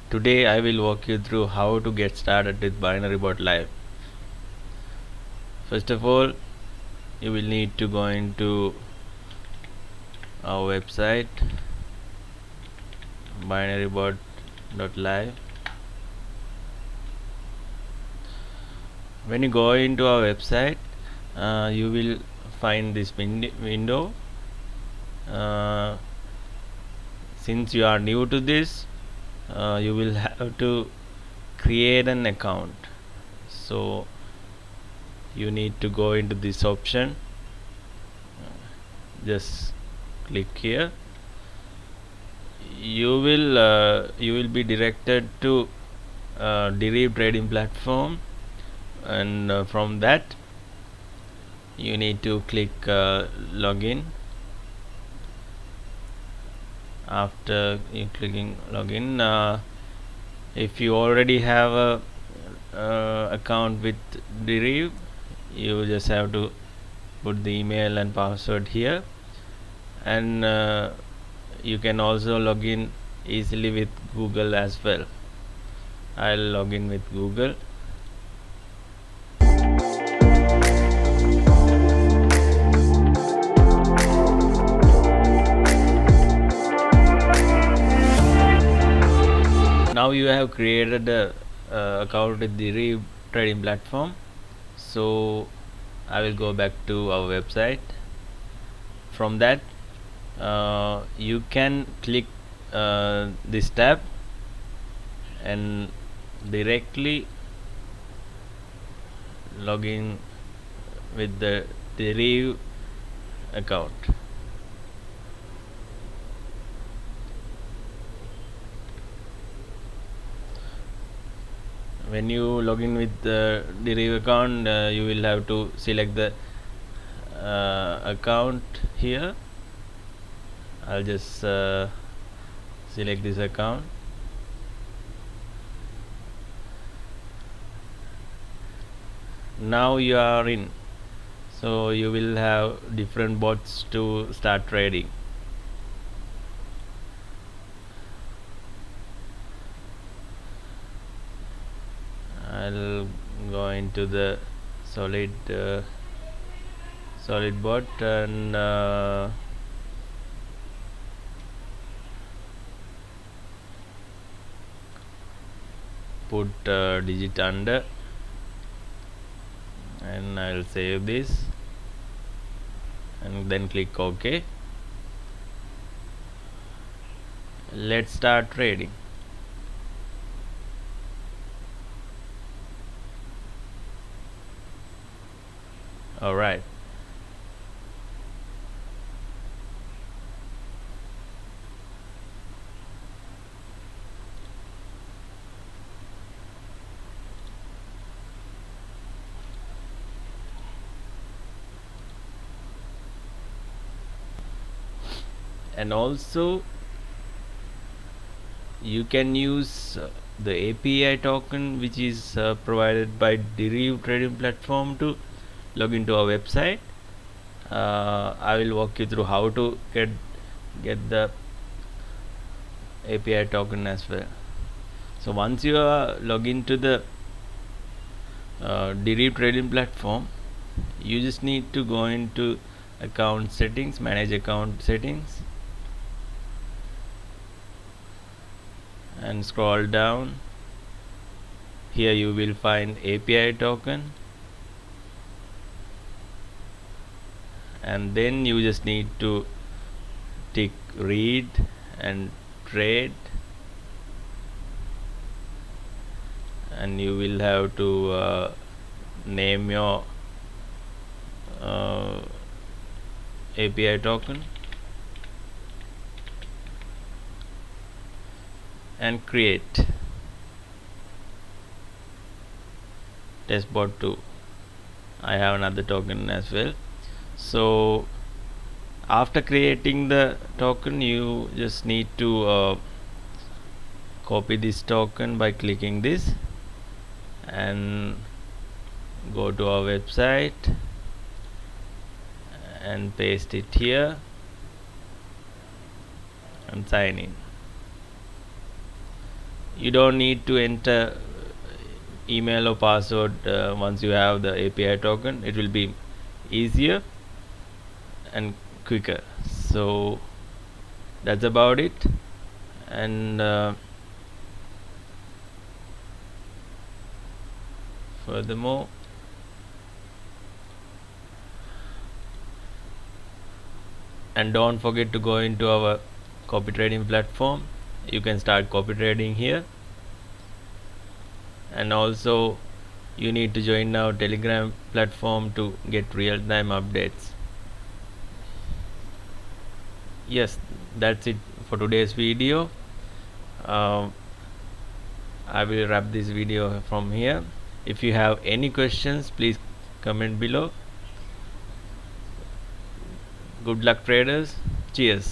Today I will walk you through how to get started with BinaryBot Live. First of all, you will need to go into our website binarybot.live. When you go into our website, you will find this window. Since you are new to this, you will have to create an account. So you need to go into this option. Just click here. You will be directed to Deriv trading platform, and from that you need to click login. After you clicking login, if you already have a account with Deriv, you just have to put the email and password here, and you can also log in easily with Google as well. I'll log in with Google. Now you have created a account with the trading platform. So I will go back to our website. From that, you can click this tab and directly log in with the Deriv account. When you log in with the Deriv account, you will have to select the account here. I'll just select this account. Now you are in, so you will have different bots to start trading. I'll go into the solid bot and put digit under, and I'll save this and then click OK. Let's start trading. Alright. And also you can use the API token which is provided by Deriv trading platform to log into our website. I will walk you through how to get the API token as well. So once you log into the Deriv trading platform, you just need to go into account settings, manage account settings, and scroll down. Here you will find API token, and then you just need to tick read and trade, and you will have to name your API token and create testbot 2. I have another token as well. So after creating the token, you just need to copy this token by clicking this and go to our website and paste it here and sign in. You don't need to enter email or password. Once you have the API token, it will be easier and quicker. So that's about it. And furthermore, and don't forget to go into our copy trading platform. You can start copy trading here, and also you need to join our Telegram platform to get real-time updates. Yes, that's it for today's video. uh, I will wrap this video from here. If you have any questions, please comment below. Good luck, traders. Cheers.